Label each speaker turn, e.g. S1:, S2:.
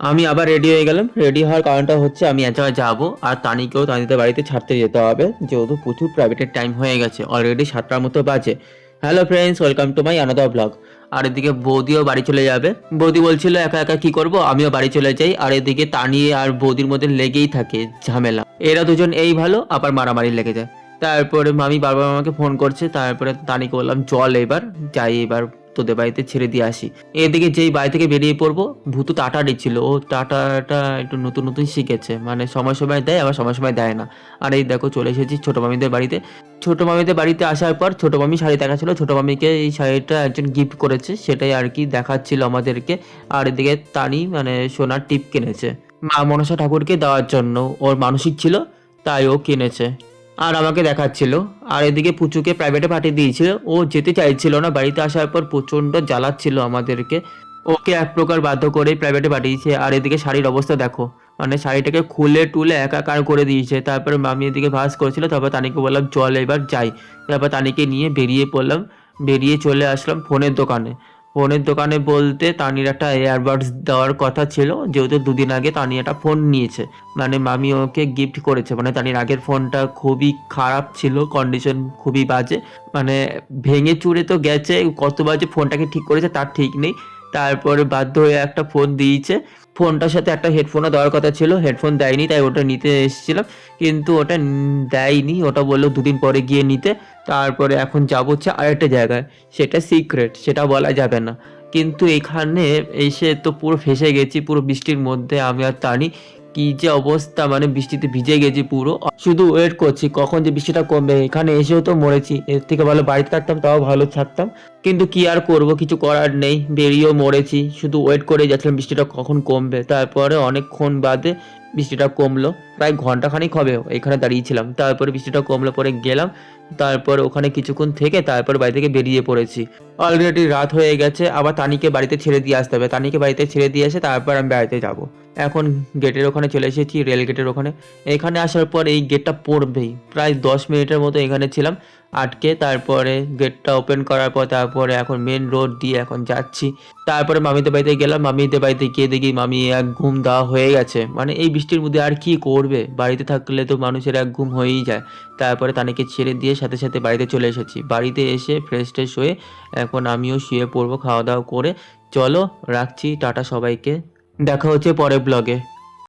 S1: আমি আবার রেডি হয়ে গেলাম। রেডি হওয়ার কারণটা হচ্ছে আমি এক জায়গায় যাবো, আর তানিকেও তানিদের বাড়িতে ছাড়তে যেতে হবে, যেহেতু প্রচুর প্রাইভেটের টাইম হয়ে গেছে, অলরেডি 7টার মতো বাজে। Hello friends, welcome to my another blog. আর এদিকে বৌদিও বাড়ি চলে যাবে। বৌদি বলছিল একা একা কি করব, আমিও বাড়ি চলে যাই। আর এদিকে তানি আর বৌদির মধ্যে লেগেই থাকে ঝামেলা। এরা দুজন এই ভালো, আবার মারামারি লেগে যায়। তারপরে মামি বারবার আমাকে ফোন করছে, তারপরে তানিকে বললাম চল এবার যাই, এবার তোদের বাড়িতে ছেড়ে দিয়ে আসি। এদিকে যেই বাড়ি থেকে বেরিয়ে পড়বো, ভূতু টাটা দিচ্ছিল। ও টাটাটা একটু নতুন নতুন শিখেছে, মানে সময় সময় দেয় আবার সময় সময় দেয় না। আর এই দেখো চলে এসেছি ছোটো মামিদের বাড়িতে। ছোটো মামিদের বাড়িতে আসার পর ছোটো মামি শাড়ি দেখাচ্ছিল, ছোটো মামিকে এই শাড়িটা একজন গিফট করেছে, সেটাই আর কি দেখাচ্ছিল আমাদেরকে। আর এদিকে তানি মানে সোনার টিপ কিনেছে মা মনসা ঠাকুরকে দেওয়ার জন্য, ওর মানসিক ছিল তাই ও কিনেছে। আর আমাকে দেখাচ্ছিল। আর এদিকে পুচুকে প্রাইভেটে পাঠিয়ে দিয়েছিল, ও যেতে চাইছিল না। বাড়িতে আসার পর প্রচণ্ড জ্বালাচ্ছিল আমাদেরকে, ওকে এক প্রকার বাধ্য করে প্রাইভেটে পাঠিয়েছে। আর এদিকে শাড়ির অবস্থা দেখো, মানে শাড়িটাকে খুলে টুলে একাকার করে দিয়েছে। তারপরে মামি এদিকে ভাস করেছিল, তারপর তানিকে বললাম চল এবার যাই। তারপর তানিকে নিয়ে বেরিয়ে পড়লাম। বেরিয়ে চলে আসলাম ফোনের দোকানে। ফোনের দোকানে বলতে তানির একটা এয়ারবাডস দেওয়ার কথা ছিল, যেহেতু দুদিন আগে তানি একটা ফোন নিয়েছে, মানে মামি ওকে গিফট করেছে। মানে তানির আগের ফোনটা খুবই খারাপ ছিল, কন্ডিশন খুবই বাজে, মানে ভেঙে চুরে তো গেছে। কত বাজে ফোনটাকে ঠিক করেছে তার ঠিক নেই। তারপরে বাধ্য হয়ে একটা ফোন দিয়েছে। ফোনটার সাথে একটা হেডফোনও দেওয়ার কথা ছিল, হেডফোন দেয়নি, তাই ওটা নিতে এসেছিলাম। কিন্তু ওটা দেয়নি, ওটা বললো দুদিন পরে গিয়ে নিতে। তারপরে এখন যাবো হচ্ছে আরেকটা জায়গায়, সেটা সিক্রেট, সেটা বলা যাবে না। কিন্তু এখানে এসে তো পুরো ফেঁসে গেছি, পুরো বৃষ্টির মধ্যে আমি আর তানি। কি যে অবস্থা, মানে বৃষ্টিতে ভিজে গেছি পুরো। শুধু ওয়েট করছি কখন যে বৃষ্টিটা কমবে। এখানে এসেও তো মরেছি, এর থেকে ভালো বাড়িতে থাকতাম, তাও ভালো থাকতাম। কিন্তু কি আর করব, কিছু করার নেই, বেরিয়েও মরেছি। শুধু ওয়েট করে যাচ্ছিলাম বৃষ্টিটা কখন কমবে। তারপরে অনেকক্ষণ বাদে বৃষ্টিটা কমলো, প্রায় ঘন্টাখানিক হবে এখানে দাঁড়িয়েছিলাম। তারপরে বৃষ্টিটা কমলো, পরে গেলাম। তারপর ওখানে কিছুক্ষণ থেকে তারপর বাড়ি থেকে বেরিয়ে পড়েছি। অলরেডি রাত হয়ে গেছে, আবার তানিকে বাড়িতে ছেড়ে দিয়ে আসতে হবে। তানিকে বাড়িতে ছেড়ে দিয়ে এসে তারপর আমি বাড়িতে যাব। এখন গেটের ওখানে চলে এসেছি, রেল গেটের ওখানে। এখানে আসার পর এই গেটটা পড়বেই, প্রায় 10 মিনিটের মতো এখানে ছিলাম আটকে। তারপরে গেটটা ওপেন করার পর তারপরে এখন মেন রোড দিয়ে এখন যাচ্ছি। তারপরে মামিদের বাড়িতে গেলাম। মামিদের বাড়িতে গিয়ে দেখি মামি এক ঘুম দেওয়া হয়ে গেছে, মানে এই বৃষ্টির মধ্যে আর কি করবে, বাড়িতে থাকলে তো মানুষের এক ঘুম হয়েই যায়। তারপরে তানিকে ছেড়ে দিয়ে সাথে সাথে বাড়িতে চলে এসেছি। বাড়িতে এসে ফ্রেশ ট্রেশ হয়ে এখন আমিও শুয়ে পড়বো খাওয়া দাওয়া করে। চলো রাখছি, টাটা সবাইকে, দেখা হচ্ছে পরের ব্লগে।